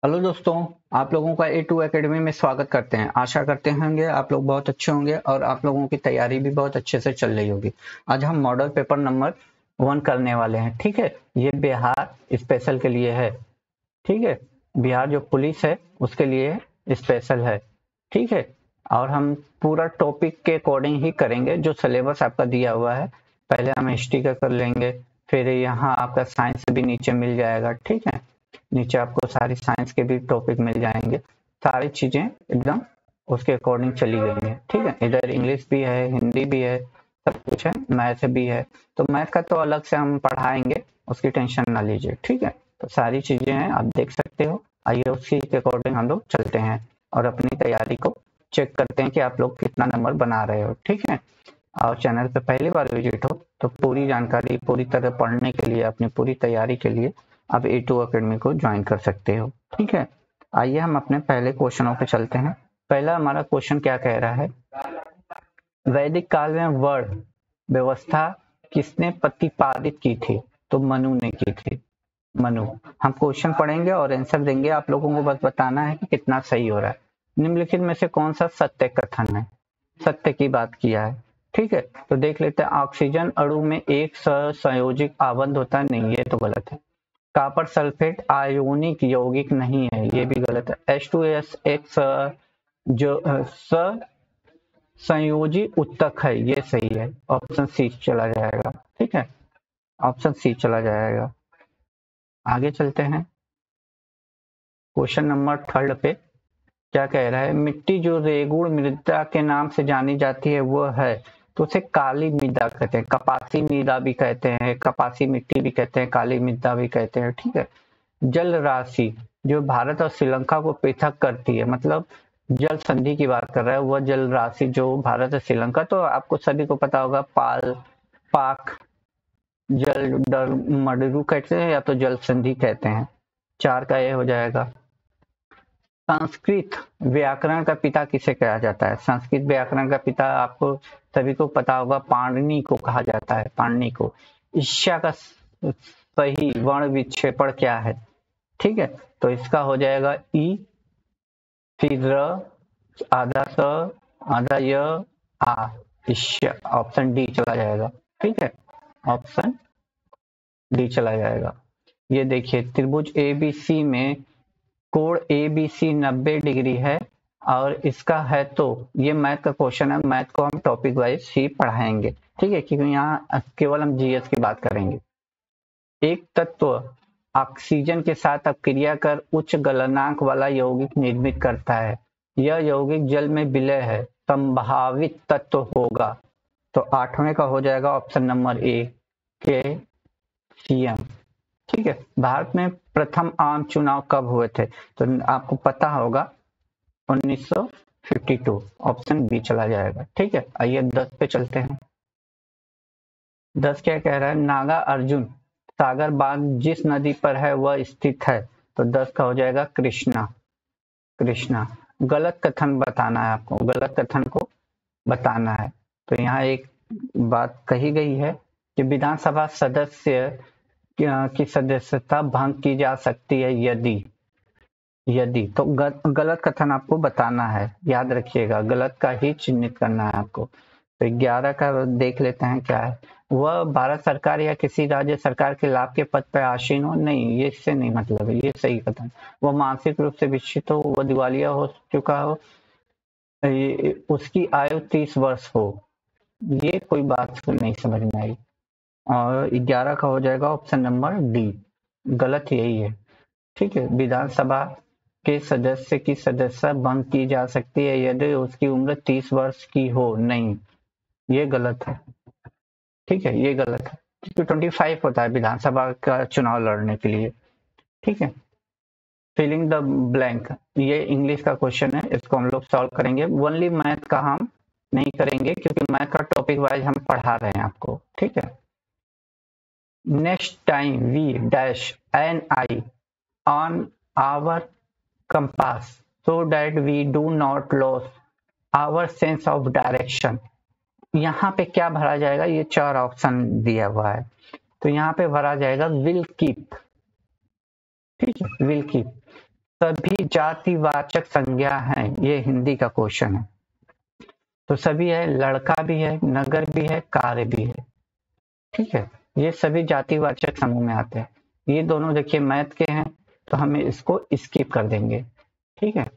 Hello दोस्तों, आप लोगों का A2 एकेडमी में स्वागत करते हैं। आशा करते होंगे आप लोग बहुत अच्छे होंगे और आप लोगों की तैयारी भी बहुत अच्छे से चल रही होगी। आज हम मॉडल पेपर नंबर 1 करने वाले हैं। ठीक है, ये बिहार स्पेशल के लिए है। ठीक है, बिहार जो पुलिस है उसके लिए स्पेशल है। ठीक है, और हम पूरा टॉपिक के अकॉर्डिंग ही करेंगे जो सिलेबस आपका दिया हुआ है। पहले हम हिस्ट्री का कर लेंगे, फिर यहाँ आपका साइंस भी नीचे मिल जाएगा। ठीक है, नीचे आपको सारी साइंस के भी टॉपिक मिल जाएंगे। सारी चीजें एकदम उसके अकॉर्डिंग चली गई हैं। ठीक है, इधर इंग्लिश भी है, हिंदी भी है, सब कुछ है, मैथ भी है। तो मैथ का तो अलग से हम पढ़ाएंगे, उसकी टेंशन ना लीजिए। ठीक है, तो सारी चीजें हैं, आप देख सकते हो। आइए उसी के अकॉर्डिंग हम लोग चलते हैं और अपनी तैयारी को चेक करते हैं कि आप लोग कितना नंबर बना रहे हो। ठीक है, और चैनल पे पहली बार विजिट हो तो पूरी जानकारी पूरी तरह पढ़ने के लिए, अपनी पूरी तैयारी के लिए आप A2 अकेडमी को ज्वाइन कर सकते हो। ठीक है, आइए हम अपने पहले क्वेश्चनों पे चलते हैं। पहला हमारा क्वेश्चन क्या कह रहा है, वैदिक काल में वर्ण व्यवस्था किसने प्रतिपादित की थी? तो मनु ने की थी। मनु। हम क्वेश्चन पढ़ेंगे और आंसर देंगे, आप लोगों को बस बताना है कि कितना सही हो रहा है। निम्नलिखित में से कौन सा सत्य कथन है? सत्य की बात किया है। ठीक है, तो देख लेते हैं। ऑक्सीजन अणु में एक सहसंयोजिक आबंध होता है, नहीं, ये तो गलत है। कॉपर सल्फेट आयोनिक यौगिक नहीं है, ये भी गलत है। H2S एक जो संयोजी उत्तक है, ये सही है। ऑप्शन सी चला जाएगा। ठीक है, ऑप्शन सी चला जाएगा। आगे चलते हैं क्वेश्चन नंबर 3 पे। क्या कह रहा है, मिट्टी जो रेगुड़ मृदा के नाम से जानी जाती है वो है, तो उसे काली मृदा कहते हैं, कपासी मृदा भी कहते हैं, कपासी मिट्टी भी कहते हैं, काली मृदा भी कहते हैं। ठीक है, जल राशि जो भारत और श्रीलंका को पृथक करती है, मतलब जल संधि की बात कर रहा है, वह जल राशि जो भारत और श्रीलंका, तो आपको सभी को पता होगा, पाल, पाक, जल मडरू कहते हैं या तो जल संधि कहते हैं। 4 का ये हो जाएगा। संस्कृत व्याकरण का पिता किसे कहा जाता है? संस्कृत व्याकरण का पिता आपको सभी को पता होगा, पाणिनि को कहा जाता है, पाणिनि को। ईर्ष्या का सही वर्ण विक्षेपण क्या है? ठीक है, तो इसका हो जाएगा ई, फिर र, आधा स, आधा य, आ, ईर्ष्या। ऑप्शन डी चला जाएगा। ठीक है, ऑप्शन डी चला जाएगा। ये देखिए, त्रिभुज एबीसी में कोण ABC 90 डिग्री है और इसका है, तो ये मैथ का क्वेश्चन है। मैथ को हम टॉपिक वाइज ही पढ़ाएंगे। ठीक है, क्योंकि यहाँ केवल हम जीएस की बात करेंगे। एक तत्व ऑक्सीजन के साथ अपक्रिया कर उच्च गलनांक वाला यौगिक निर्मित करता है। यह यौगिक जल में विलय है, संभावित तत्व होगा। तो 8वें का हो जाएगा ऑप्शन नंबर ए, KCm। ठीक है, भारत में प्रथम आम चुनाव कब हुए थे? तो आपको पता होगा, 1952। ऑप्शन बी चला जाएगा। ठीक है, आइए 10 पे चलते हैं। 10 क्या कह रहा है, नागा अर्जुन सागर बांध जिस नदी पर है वह स्थित है, तो 10 का हो जाएगा कृष्णा। कृष्णा। गलत कथन बताना है आपको, गलत कथन को बताना है। तो यहाँ एक बात कही गई है कि विधानसभा सदस्य की सदस्यता भंग की जा सकती है यदि, यदि तो गलत कथन आपको बताना है, याद रखिएगा, गलत का ही चिन्हित करना है आपको। तो 11 का देख लेते हैं क्या है, वह भारत सरकार या किसी राज्य सरकार के लाभ के पद पर आसीन हो, नहीं, ये इससे नहीं मतलब है, ये सही कथन। वह मानसिक रूप से विकसित हो, वह दिवालिया हो चुका हो, उसकी आयु 30 वर्ष हो, ये कोई बात नहीं समझ में आई। और 11 का हो जाएगा ऑप्शन नंबर डी, गलत यही है। ठीक है, विधानसभा के सदस्य की सदस्यता भंग की जा सकती है यदि उसकी उम्र 30 वर्ष की हो, नहीं, ये गलत है। ठीक है, ये गलत है, क्योंकि 25 होता है विधानसभा का चुनाव लड़ने के लिए। ठीक है, फिलिंग द ब्लैंक, ये इंग्लिश का क्वेश्चन है, इसको हम लोग सॉल्व करेंगे। ओनली मैथ का हम नहीं करेंगे क्योंकि मैथ का टॉपिक वाइज हम पढ़ा रहे हैं आपको। ठीक है, next time we dash N I on our compass so that we do not lose our sense of direction। यहाँ पे क्या भरा जाएगा, ये 4 ऑप्शन दिया हुआ है, तो यहाँ पे भरा जाएगा विल कीप। ठीक है, विल कीप। सभी जातिवाचक संज्ञा हैं, ये हिंदी का क्वेश्चन है। तो सभी है, लड़का भी है, नगर भी है, कार्य भी है, ठीक है, ये सभी जातिवाचक समूह में आते हैं। ये दोनों देखिए मैथ के हैं, तो हमें इसको स्किप कर देंगे, ठीक है।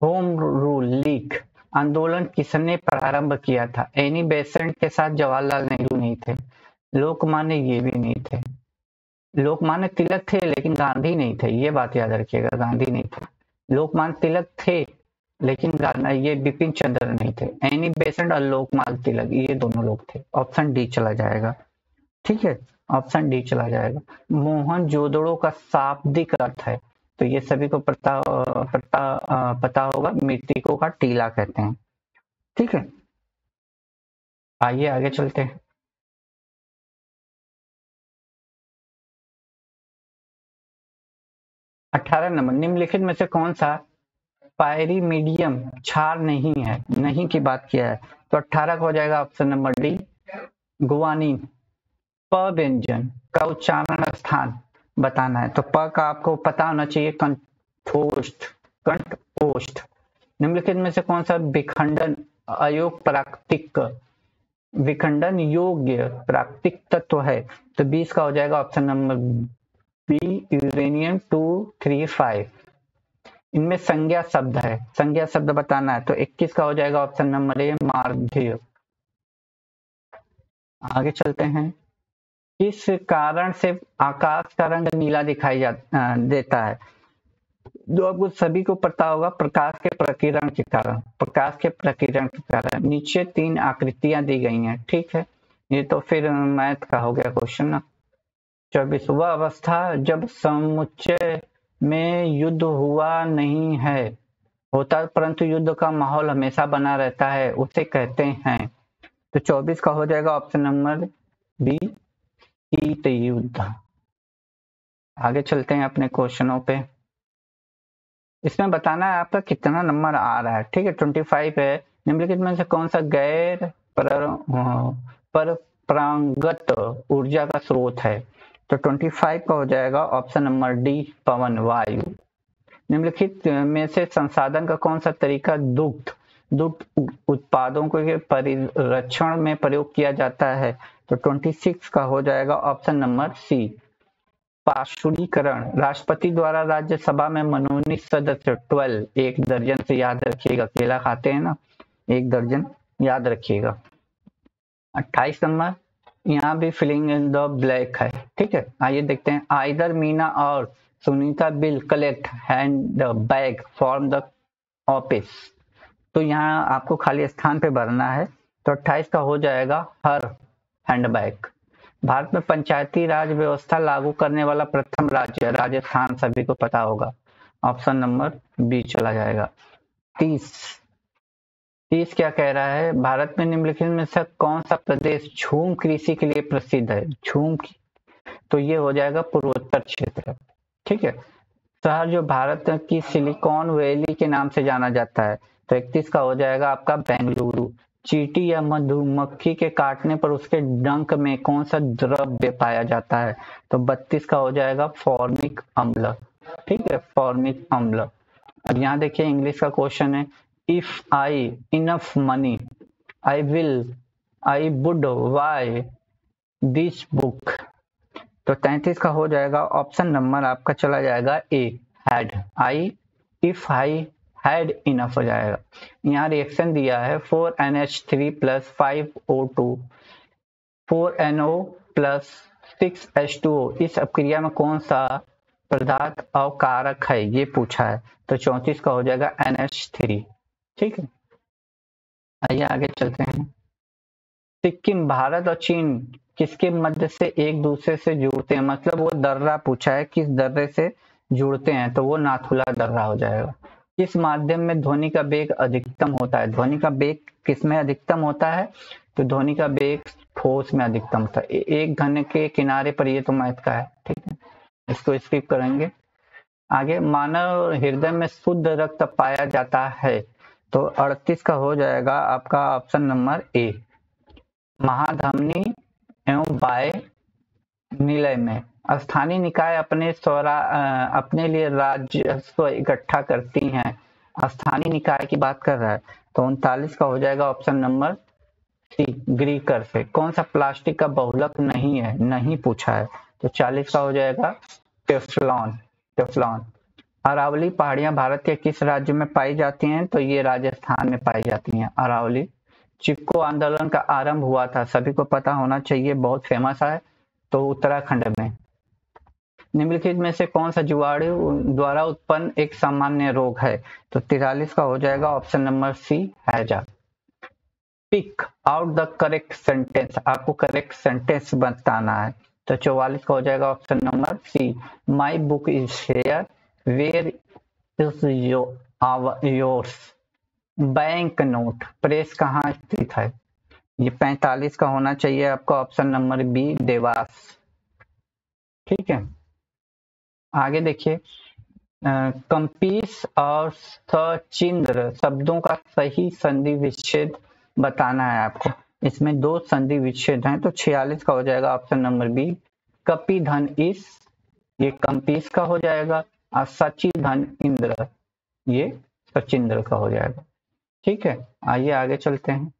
होम रूल लीग आंदोलन किसने प्रारंभ किया था? एनी बेसेंट के साथ जवाहरलाल नेहरू नहीं थे, लोकमान्य ये भी नहीं थे, लोकमान्य तिलक थे लेकिन गांधी नहीं थे, ये बात याद रखिएगा, गांधी नहीं थे। लोकमान्य तिलक थे लेकिन ये बिपिन चंद्र नहीं थे। एनी बेसेंट और लोकमान्य तिलक ये दोनों लोग थे। ऑप्शन डी चला जाएगा, ठीक है, ऑप्शन डी चला जाएगा। मोहन जोदड़ो का शाब्दिक अर्थ है, तो ये सभी को पता होगा, मृतकों का टीला कहते हैं, ठीक है। आइए आगे चलते हैं। 18 नंबर, निम्नलिखित में से कौन सा पायरीमीडियम क्षार नहीं है? नहीं की बात किया है, तो 18 का हो जाएगा ऑप्शन नंबर डी, गुआनिन। प व्यंजन का उच्चारण स्थान बताना है, तो प का आपको पता होना चाहिए, कंठोष्ठ। निम्नलिखित में से कौन सा विखंडन अयोग प्राकृतिक विखंडन योग्य प्राकृतिक तत्व है? तो 20 का हो जाएगा ऑप्शन नंबर बी, यूरेनियम 235। इनमें संज्ञा शब्द है, संज्ञा शब्द बताना है, तो 21 का हो जाएगा ऑप्शन नंबर ए, मार्ध्य। आगे चलते हैं। किस कारण से आकाश का रंग नीला दिखाई देता है? जो आपको सभी को पता होगा, प्रकाश के प्रकीर्णन के कारण, प्रकाश के प्रकीर्णन के कारण। नीचे 3 आकृतियां दी गई हैं, ठीक है, ये तो फिर मैथ का हो गया क्वेश्चन ना। 24, वह अवस्था जब समुच्चय में युद्ध हुआ नहीं है होता परंतु युद्ध का माहौल हमेशा बना रहता है, उसे कहते हैं। तो 24 का हो जाएगा ऑप्शन नंबर बी, शीत युद्ध। आगे चलते हैं अपने क्वेश्चनों पे। इसमें बताना है आपका कितना नंबर आ रहा है, ठीक है, 25 है। निम्नलिखित में से कौन सा गैर परंपरागत ऊर्जा का स्रोत है? तो 25 का हो जाएगा ऑप्शन नंबर डी, पवन वायु। निम्नलिखित में से संसाधन का कौन सा तरीका दुग्ध उत्पादों के परिरक्षण में प्रयोग किया जाता है? तो 26 का हो जाएगा ऑप्शन नंबर सी, पाशुरीकरण। राष्ट्रपति द्वारा राज्यसभा में मनोनीत सदस्य 12, 1 दर्जन से याद रखिएगा, केला खाते हैं ना, 1 दर्जन याद रखिएगा। 28 नंबर, यहाँ भी फिलिंग इन द ब्लैक है, ठीक है। आइए देखते हैं। आइदर मीना और Sunita bill collect hand bag form the office, तो यहाँ आपको खाली स्थान पे भरना है, तो 28 का हो जाएगा हर हैंडबैग। भारत में पंचायती राज व्यवस्था लागू करने वाला प्रथम राज्य राजस्थान, सभी को पता होगा, ऑप्शन नंबर बी चला जाएगा। 30 क्या कह रहा है? भारत में निम्नलिखित में से कौन सा प्रदेश झूम कृषि के लिए प्रसिद्ध है? झूम, तो ये हो जाएगा पूर्वोत्तर क्षेत्र, ठीक है। शहर जो भारत की सिलिकॉन वैली के नाम से जाना जाता है, तो 31 का हो जाएगा आपका बेंगलुरु। चींटी या मधुमक्खी के काटने पर उसके डंक में कौन सा द्रव्य पाया जाता है? तो 32 का हो जाएगा फॉर्मिक अम्ल, ठीक है, फॉर्मिक अम्ल। अब यहाँ देखिए इंग्लिश का क्वेश्चन है, if I enough money I would by this book, तो 33 का हो जाएगा ऑप्शन नंबर आपका चला जाएगा A, had. I if I had enough हो जाएगा। यहाँ रिएक्शन दिया है 4NH3 + 5O2 4NO + 6H2O, इस अपक्रिया में कौन सा पदार्थ अवकारक है, ये पूछा है, तो 34 का हो जाएगा NH3, ठीक है। आइए आगे चलते हैं। सिक्किम भारत और चीन किसके मध्य से एक दूसरे से जुड़ते हैं? मतलब वो दर्रा पूछा है, किस दर्रे से जुड़ते हैं, तो वो नाथुला दर्रा हो जाएगा। किस माध्यम में ध्वनि का वेग अधिकतम होता है? ध्वनि का वेग किस में अधिकतम होता है? तो ध्वनि का वेग ठोस में अधिकतम होता है। एक घन के किनारे पर, ये तो मैथ का है, ठीक है, इसको स्किप करेंगे। आगे, मानव हृदय में शुद्ध रक्त पाया जाता है, तो 38 का हो जाएगा आपका ऑप्शन नंबर ए, महाधमनी एवं बाह्य निलय में। स्थानीय निकाय अपने लिए राजस्व इकट्ठा करती हैं। स्थानीय निकाय की बात कर रहा है, तो 39 का हो जाएगा ऑप्शन नंबर सी, गृह कर से। कौन सा प्लास्टिक का बहुलक नहीं है, नहीं पूछा है, तो 40 का हो जाएगा टेफ्लॉन। टेफ्लॉन। अरावली पहाड़ियां भारत के किस राज्य में पाई जाती हैं, तो ये राजस्थान में पाई जाती हैं अरावली। चिपको आंदोलन का आरंभ हुआ था, सभी को पता होना चाहिए, बहुत फेमस है, तो उत्तराखंड में। निम्नलिखित में से कौन सा जीवाणु द्वारा उत्पन्न एक सामान्य रोग है, तो 43 का हो जाएगा ऑप्शन नंबर सी, हैजा। Pick out the correct sentence, आपको करेक्ट सेंटेंस बताना है, तो 44 का हो जाएगा option number C, my book is here, where is yours. Bank note, press कहाँ स्थित है, ये 45 का होना चाहिए आपका ऑप्शन नंबर बी, देवास। ठीक है, आगे देखिए, कंपीस और सचिंद्र शब्दों का सही संधि विच्छेद बताना है आपको। इसमें 2 संधि विच्छेद हैं, तो 46 का हो जाएगा ऑप्शन नंबर बी, कपि धन इस, ये कंपीस का हो जाएगा, और सची धन इंद्र, ये सचिंद्र का हो जाएगा। ठीक है, आइए आगे चलते हैं।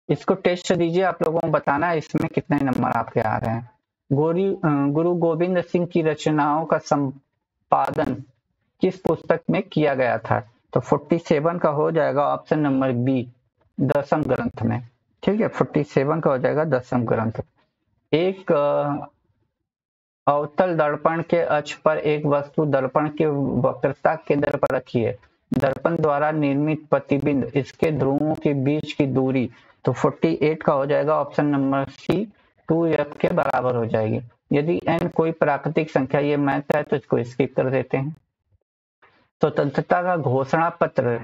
इसको टेस्ट दीजिए, आप लोगों को बताना है इसमें कितने नंबर आपके आ रहे हैं। गुरु गोविंद सिंह की रचनाओं का संपादन किस पुस्तक में किया गया था, तो 47 का हो जाएगा ऑप्शन नंबर बी, दसम ग्रंथ में। ठीक है, 47 का हो जाएगा दसम ग्रंथ। एक अवतल दर्पण के अक्ष पर एक वस्तु दर्पण के वक्रता केंद्र पर रखी है, दर्पण द्वारा निर्मित प्रतिबिंब, इसके ध्रुवों के बीच की दूरी, तो 48 का हो जाएगा ऑप्शन नंबर सी, 2f के बराबर हो जाएगी। यदि n कोई प्राकृतिक संख्या, ये मैथ है तो इसको स्किप कर देते हैं। स्वतंत्रता का घोषणा पत्र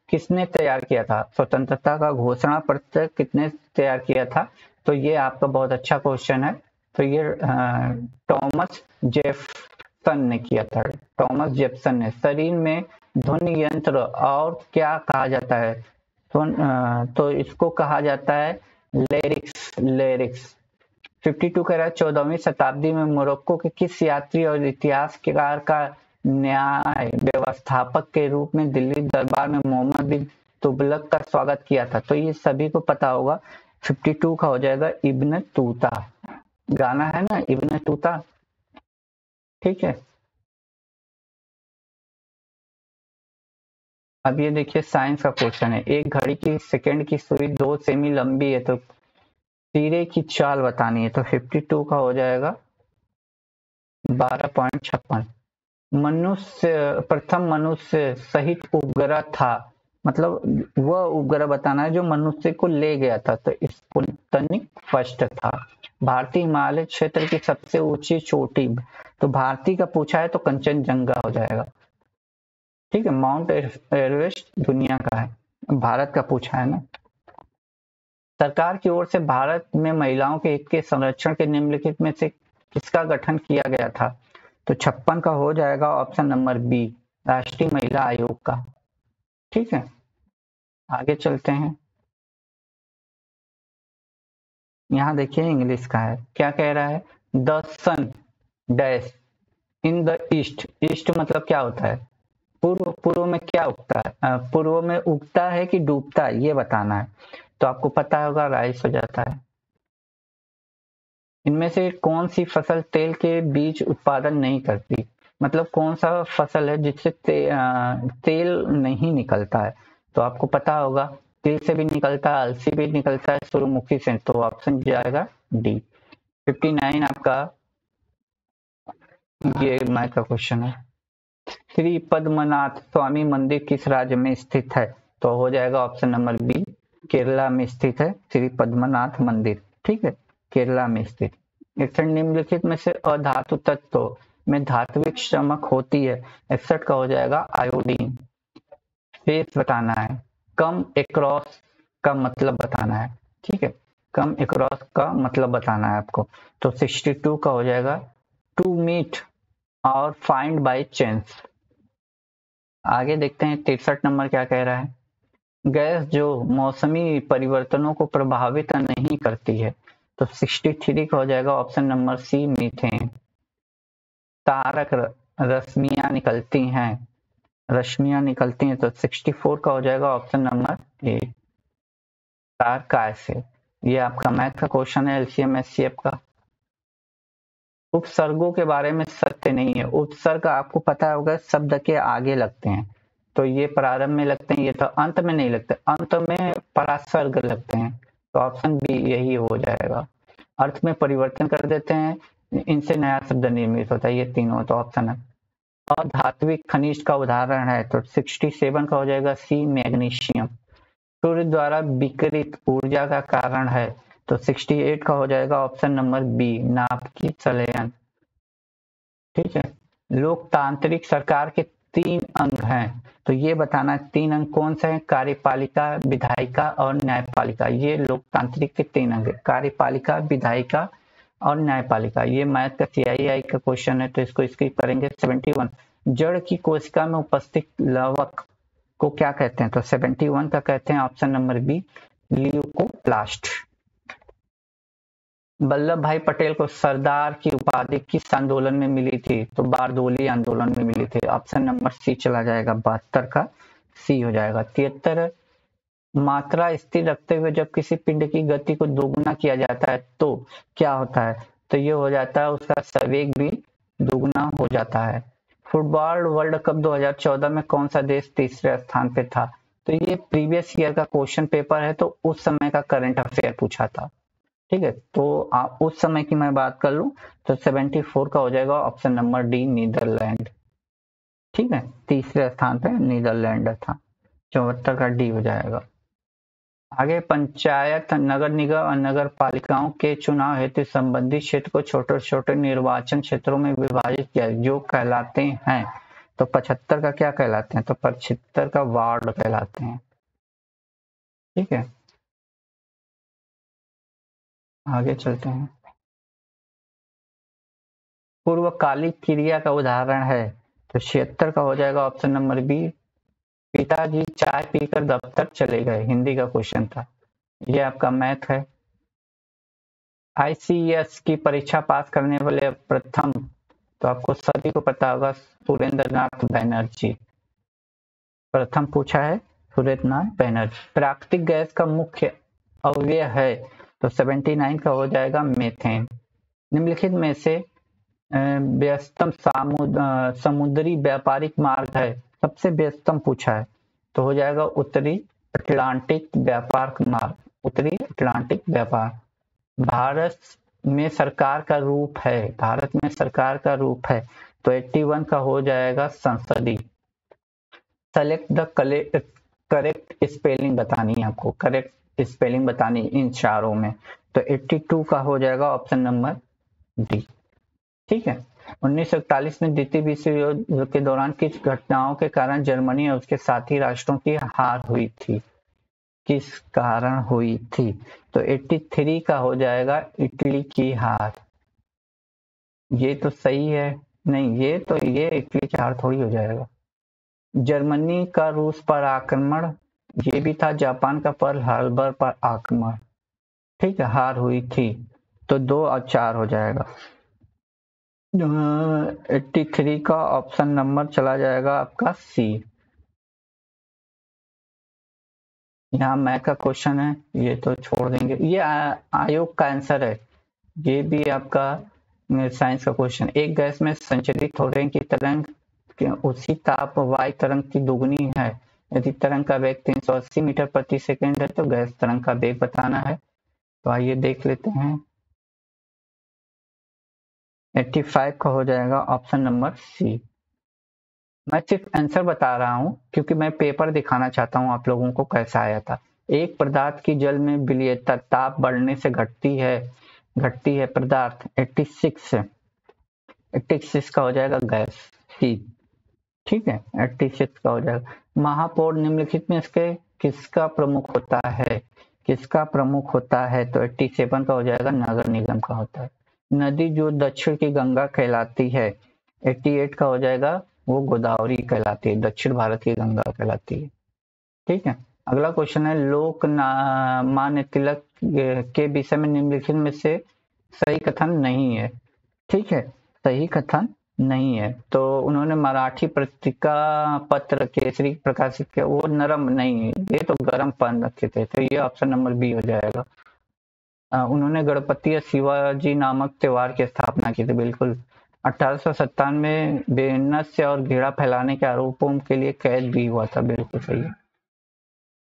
किसने तैयार किया था, स्वतंत्रता का घोषणा पत्र किसने तैयार किया था, तो ये आपका बहुत अच्छा क्वेश्चन है, तो ये टॉमस जेफसन ने किया था। टॉमस जेफसन ने। शरीर में ध्वनि यंत्र और क्या कहा जाता है, तो इसको कहा जाता है लेरिक्स। लेरिक्स। 52 कह रहा है 14वीं शताब्दी में मोरक्को के किस यात्री और इतिहासकार का न्याय व्यवस्थापक के रूप में दिल्ली दरबार में मोहम्मद बिन तुगलक का स्वागत किया था, तो ये सभी को पता होगा। 52 का हो जाएगा इब्न तूता, गाना है ना इब्न तूता। ठीक है, अब ये देखिए साइंस का क्वेश्चन है। एक घड़ी की सेकंड की सुई 2 सेमी लंबी है, तो तीरे की चाल बतानी है, तो 52 का हो जाएगा 12.56। प्रथम मनुष्य सहित उपग्रह था, मतलब वह उपग्रह बताना है जो मनुष्य को ले गया था, तो स्पुतनिक फर्स्ट था। भारतीय हिमालय क्षेत्र की सबसे ऊंची चोटी, तो भारतीय का पूछा है तो कंचनजंगा हो जाएगा। ठीक है, माउंट एवरेस्ट दुनिया का है, भारत का पूछा है ना। सरकार की ओर से भारत में महिलाओं के हित के संरक्षण के निम्नलिखित में से किसका गठन किया गया था, तो 56 का हो जाएगा ऑप्शन नंबर बी, राष्ट्रीय महिला आयोग का। ठीक है, आगे चलते हैं। यहाँ देखिए इंग्लिश का है, क्या कह रहा है, the sun dash in the east. East मतलब क्या होता है, पूर्व। पूर्व में क्या उगता है, पूर्व में उगता है कि डूबता है, ये बताना है, तो आपको पता होगा राइस हो जाता है। इनमें से कौन सी फसल तेल के बीज उत्पादन नहीं करती, मतलब कौन सा फसल है जिससे तेल नहीं निकलता है, तो आपको पता होगा तिल से भी निकलता है, अलसी भी निकलता है, सूर्यमुखी से, तो ऑप्शन जाएगा डी। 59 आपका ये मैथ का क्वेश्चन है। श्री पद्मनाथ स्वामी मंदिर किस राज्य में स्थित है, तो हो जाएगा ऑप्शन नंबर बी, केरला में स्थित है श्री पद्मनाथ मंदिर। ठीक है, केरला में स्थित। निम्नलिखित में से अधातु तत्व में धात्विक चमक होती है, 61 का हो जाएगा आयोडीन। फेस बताना है, कम एक्रॉस का मतलब बताना है। ठीक है, कम एक्रॉस का मतलब बताना है आपको, तो 62 का हो जाएगा टू मीट और फाइंड बाय चांस। आगे देखते हैं 63 नंबर क्या कह रहा है, गैस जो मौसमी परिवर्तनों को प्रभावित नहीं करती है, तो 63 का हो जाएगा ऑप्शन नंबर सी मीथेन। तारक रश्मियां निकलती हैं, रश्मियां निकलती हैं, तो 64 का हो जाएगा ऑप्शन नंबर ए तार काय से। ये आपका मैथ का क्वेश्चन है एलसीएम एचसीएफ का। उपसर्गों के बारे में सत्य नहीं है। उपसर्ग आपको पता होगा शब्द के आगे लगते हैं, तो ये प्रारंभ में लगते हैं, ये तो अंत में नहीं लगते, अंत में परासर्ग लगते हैं, तो ऑप्शन बी यही हो जाएगा। अर्थ में परिवर्तन कर देते हैं, इनसे नया शब्द निर्मित होता है, ये तीनों तो ऑप्शन है। और धात्विक खनिज का उदाहरण है तो 67 का हो जाएगा सी मैग्नीशियम। सूर्य द्वारा विकिरित ऊर्जा का कारण है तो 68 का हो जाएगा ऑप्शन नंबर बी नाभ की संलयन। ठीक है। लोकतांत्रिक सरकार के 3 अंग हैं, तो ये बताना 3 अंग कौन से हैं? कार्यपालिका, विधायिका और न्यायपालिका। ये लोकतांत्रिक के 3 अंग है, कार्यपालिका, विधायिका और न्यायपालिका। ये मैथ का CII का क्वेश्चन है, तो इसको स्किप करेंगे। 71 जड़ की कोशिका में उपस्थित लवक को क्या कहते हैं? तो 71 का कहते हैं option number B Leukoplast. Vallabh Bhai Patel को सरदार की उपाधि किस आंदोलन में मिली थी? तो बारदोली आंदोलन में मिली थी, ऑप्शन नंबर सी चला जाएगा, 72 का सी हो जाएगा। 73 मात्रा स्थिर रखते हुए जब किसी पिंड की गति को दोगुना किया जाता है तो क्या होता है? तो ये हो जाता है उसका संवेग भी दोगुना हो जाता है। फुटबॉल वर्ल्ड कप 2014 में कौन सा देश तीसरे स्थान पे था? तो ये प्रीवियस ईयर का क्वेश्चन पेपर है, तो उस समय का करंट अफेयर पूछा था। ठीक है, तो उस समय की मैं बात कर लूं तो 74 का हो जाएगा ऑप्शन नंबर डी नीदरलैंड। ठीक है, तीसरे स्थान पे नीदरलैंड था। 74 का डी हो जाएगा। आगे पंचायत, नगर निगम और नगर पालिकाओं के चुनाव हेतु संबंधित क्षेत्र को छोटे छोटे निर्वाचन क्षेत्रों में विभाजित किया जो कहलाते हैं। तो 75 का क्या कहलाते हैं? तो 75 का वार्ड कहलाते हैं। ठीक है, आगे चलते हैं। पूर्वकालिक क्रिया का उदाहरण है तो 76 का हो जाएगा ऑप्शन नंबर बी पिताजी चाय पीकर दफ्तर चले गए। हिंदी का क्वेश्चन था, ये आपका मैथ है। ICS की परीक्षा पास करने वाले प्रथम, तो आपको सभी को पता होगा, सुरेंद्र नाथ बैनर्जी। प्रथम पूछा है सुरेंद्र नाथ बैनर्जी। प्राकृतिक गैस का मुख्य अवयव है तो 79 का हो जाएगा मीथेन। निम्नलिखित में से व्यस्तम समुद्री व्यापारिक मार्ग है, सबसे व्यस्तम पूछा है तो हो जाएगा उत्तरी अटलांटिक व्यापार मार्ग, उत्तरी अटलांटिक व्यापार। भारत में सरकार का रूप है, भारत में सरकार का रूप है तो 81 का हो जाएगा संसदीय। सेलेक्ट द करेक्ट स्पेलिंग बतानी है आपको, करेक्ट स्पेलिंग बतानी इन चारों में, तो 82 का हो जाएगा ऑप्शन नंबर डी। ठीक है। 1941 में द्वितीय विश्व युद्ध के दौरान किस घटनाओं के कारण जर्मनी और उसके साथी राष्ट्रों की हार हुई थी? किस कारण हुई थी? तो 83 का हो जाएगा इटली की हार। ये तो सही है, नहीं ये इटली की हार थोड़ी हो जाएगा। जर्मनी का रूस पर आक्रमण, ये भी था। जापान का पर्ल हार्बर पर आक्रमण। ठीक है, हार हुई थी, तो 2 और 4 हो जाएगा। 83 का ऑप्शन नंबर चला जाएगा आपका सी। यहाँ मैथ का क्वेश्चन है, ये तो छोड़ देंगे, ये आयोग का आंसर है, ये भी आपका साइंस का क्वेश्चन। एक गैस में संचरित हो रही की तरंग उसी ताप वायु तरंग की दुगुनी है। यदि तरंग का वेग 380 मीटर प्रति सेकंड है तो गैस तरंग का वेग बताना है। तो आइए देख लेते हैं। 85 का हो जाएगा ऑप्शन नंबर सी। मैं सिर्फ आंसर बता रहा हूं क्योंकि मैं पेपर दिखाना चाहता हूं आप लोगों को कैसा आया था। एक पदार्थ की जल में विलयता ताप बढ़ने से घटती है पदार्थ। 86 का हो जाएगा गैस सी। ठीक है, 86 का हो जाएगा। महापौर निम्नलिखित में इसके किसका प्रमुख होता है? किसका प्रमुख होता है? तो 87 का हो जाएगा नगर निगम का होता है। नदी जो दक्षिण की गंगा कहलाती है, 88 का हो जाएगा वो गोदावरी कहलाती है, दक्षिण भारत की गंगा कहलाती है। ठीक है, अगला क्वेश्चन है लोकमान्य तिलक के विषय में निम्नलिखित में से सही कथन नहीं है। ठीक है, सही कथन नहीं है। तो उन्होंने मराठी पत्रिका पत्र केसरी प्रकाशित किया, वो नरम नहीं है, ये तो गर्म पान रखे थे, तो ये ऑप्शन नंबर बी हो जाएगा। उन्होंने गणपति शिवाजी नामक त्योहार की स्थापना की थी, बिल्कुल। 1857 में बेनस्य और घेरा फैलाने के आरोपों के लिए कैद भी हुआ था, बिल्कुल सही है।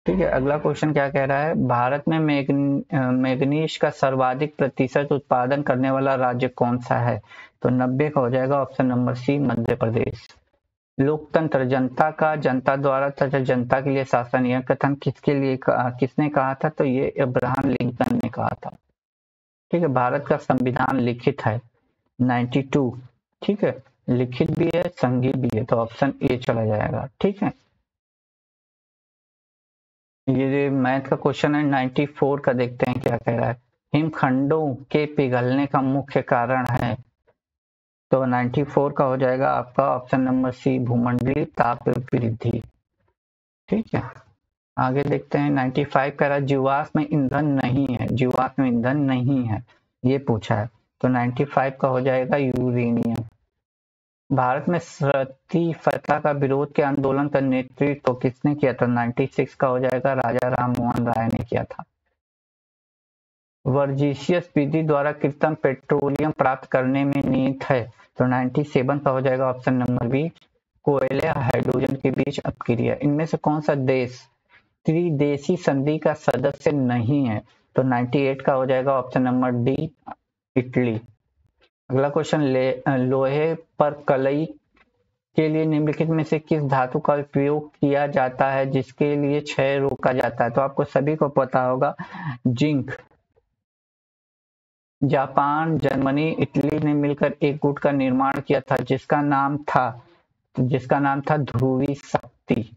ठीक है, अगला क्वेश्चन क्या कह रहा है, भारत में मैग्नीज का सर्वाधिक प्रतिशत उत्पादन करने वाला राज्य कौन सा है? तो 90 का हो जाएगा ऑप्शन नंबर सी, मध्य प्रदेश। लोकतंत्र जनता का, जनता द्वारा तथा जनता के लिए शासन, यह कथन किसने कहा था? तो ये अब्राहम लिंकन ने कहा था। ठीक है, भारत का संविधान लिखित है 92। ठीक है, लिखित भी है, संघीय भी है, तो ऑप्शन ए चला जाएगा। ठीक है, ये मैथ का क्वेश्चन है 94 का, देखते हैं क्या कह रहा है। हिमखंडों के पिघलने का मुख्य कारण है, तो 94 का हो जाएगा आपका ऑप्शन नंबर सी, भूमंडलीय ताप वृद्धि। ठीक है, आगे देखते हैं 95 कह रहा है जीवाश्म में ईंधन नहीं है, जीवाश्म में ईंधन नहीं है, ये पूछा है, तो 95 का हो जाएगा यूरेनियम। भारत में सती प्रथा का विरोध के आंदोलन का नेतृत्व तो किसने किया था? 96 का हो जाएगा, राजा राम मोहन राय ने किया था। वर्जिशियस विधि द्वारा कृत्रिम पेट्रोलियम प्राप्त करने में निहित है, तो 97 का हो जाएगा ऑप्शन नंबर बी, कोयले हाइड्रोजन के बीच अपक्रिया। इनमें से कौन सा देश त्रिदेशीय संधि का सदस्य नहीं है? तो 98 का हो जाएगा ऑप्शन नंबर डी, इटली। अगला क्वेश्चन, लोहे पर कलई के लिए निम्नलिखित में से किस धातु का उपयोग किया जाता है जिसके लिए क्षय रोका जाता है? तो आपको सभी को पता होगा, जिंक। जापान, जर्मनी, इटली ने मिलकर एक गुट का निर्माण किया था जिसका नाम था ध्रुवी शक्ति।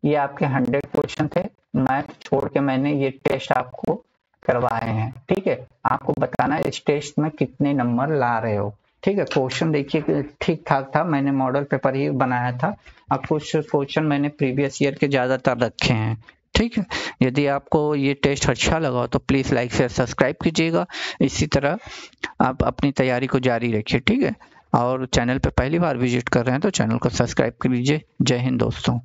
ये आपके 100 क्वेश्चन थे, मैथ छोड़ के मैंने ये टेस्ट आपको करवाए हैं। ठीक है, आपको बताना है इस टेस्ट में कितने नंबर ला रहे हो। ठीक है, क्वेश्चन देखिए ठीक ठाक था, मैंने मॉडल पेपर ही बनाया था, अब कुछ क्वेश्चन मैंने प्रीवियस ईयर के ज्यादातर रखे हैं। ठीक है, यदि आपको ये टेस्ट अच्छा लगा तो प्लीज लाइक शेयर सब्सक्राइब कीजिएगा। इसी तरह आप अपनी तैयारी को जारी रखिए। ठीक है, और चैनल पे पहली बार विजिट कर रहे हैं तो चैनल को सब्सक्राइब कर लीजिए। जय हिंद दोस्तों।